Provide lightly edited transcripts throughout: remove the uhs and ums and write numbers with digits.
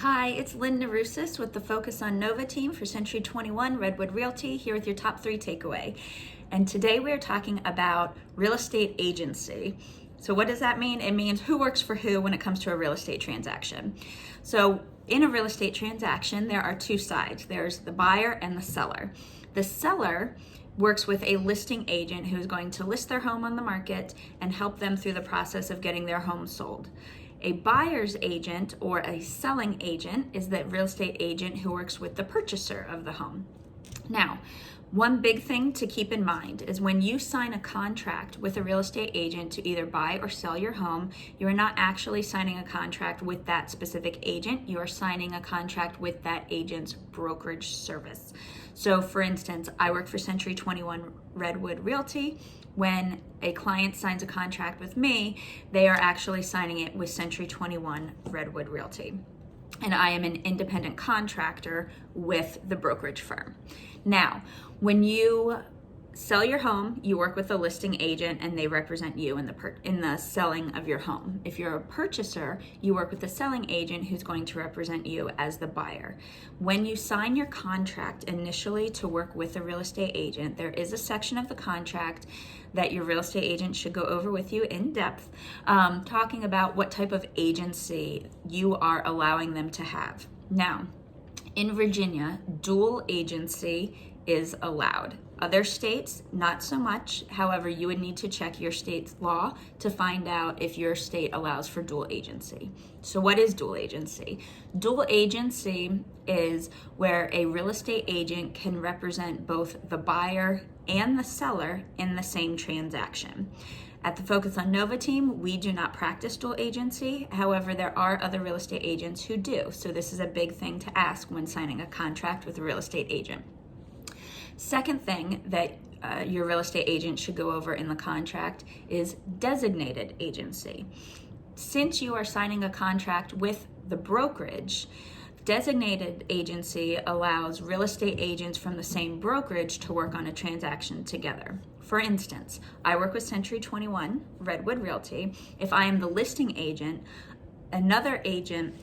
Hi, it's Lynn Narousis with the Focus on Nova team for Century 21 Redwood Realty, here with your top 3 takeaway. And today we're talking about real estate agency. So what does that mean? It means who works for who when it comes to a real estate transaction. So in a real estate transaction, there are two sides. There's the buyer and the seller. The seller works with a listing agent who's going to list their home on the market and help them through the process of getting their home sold. A buyer's agent or a selling agent is the real estate agent who works with the purchaser of the home. Now, one big thing to keep in mind is when you sign a contract with a real estate agent to either buy or sell your home, you are not actually signing a contract with that specific agent. You are signing a contract with that agent's brokerage service. So for instance, I work for Century 21 Redwood Realty. When a client signs a contract with me, they are actually signing it with Century 21 Redwood Realty. And I am an independent contractor with the brokerage firm. Now, when you sell your home, you work with a listing agent and they represent you in the selling of your home. If you're a purchaser, you work with a selling agent who's going to represent you as the buyer. When you sign your contract initially to work with a real estate agent, there is a section of the contract that your real estate agent should go over with you in depth, talking about what type of agency you are allowing them to have. Now, in Virginia, dual agency is allowed. Other states, not so much. However, you would need to check your state's law to find out if your state allows for dual agency. So what is dual agency? Dual agency is where a real estate agent can represent both the buyer and the seller in the same transaction. At the Focus on Nova team, we do not practice dual agency. However, there are other real estate agents who do. So this is a big thing to ask when signing a contract with a real estate agent. Second thing that your real estate agent should go over in the contract is designated agency. Since you are signing a contract with the brokerage, designated agency allows real estate agents from the same brokerage to work on a transaction together. For instance, I work with Century 21 Redwood Realty. If I am the listing agent, another agent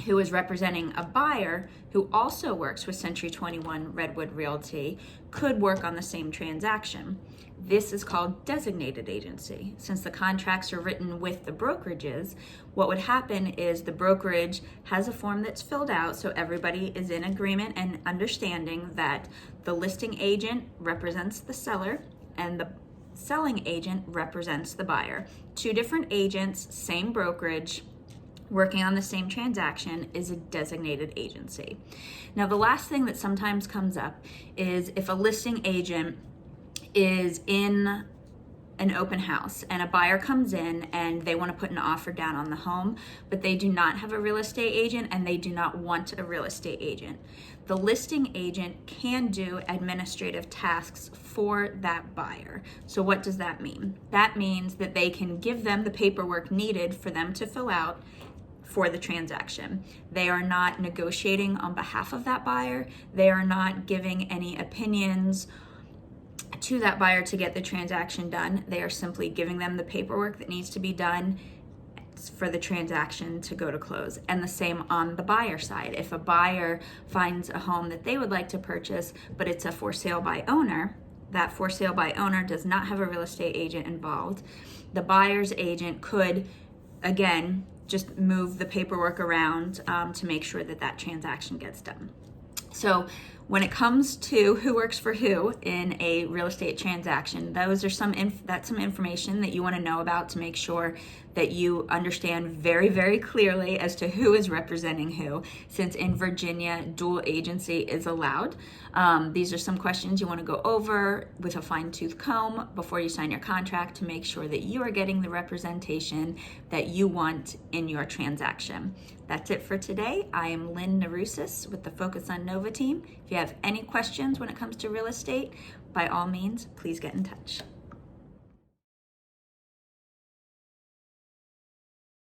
who is representing a buyer who also works with Century 21 Redwood Realty could work on the same transaction. This is called designated agency. Since the contracts are written with the brokerages, what would happen is the brokerage has a form that's filled out so everybody is in agreement and understanding that the listing agent represents the seller and the selling agent represents the buyer. Two different agents, same brokerage, working on the same transaction is a designated agency. Now, the last thing that sometimes comes up is if a listing agent is in an open house and a buyer comes in and they want to put an offer down on the home, but they do not have a real estate agent and they do not want a real estate agent. The listing agent can do administrative tasks for that buyer. So what does that mean? That means that they can give them the paperwork needed for them to fill out for the transaction. They are not negotiating on behalf of that buyer. They are not giving any opinions to that buyer to get the transaction done. They are simply giving them the paperwork that needs to be done for the transaction to go to close. And the same on the buyer side. If a buyer finds a home that they would like to purchase, but it's a for sale by owner, that for sale by owner does not have a real estate agent involved. The buyer's agent could, again, just move the paperwork around to make sure that that transaction gets done. So when it comes to who works for who in a real estate transaction, those are that's some information that you want to know about to make sure that you understand very, very clearly as to who is representing who, since in Virginia, dual agency is allowed. These are some questions you want to go over with a fine-tooth comb before you sign your contract to make sure that you are getting the representation that you want in your transaction. That's it for today. I am Lynn Narousis with the Focus on Nova team. If you have any questions when it comes to real estate, by all means, please get in touch.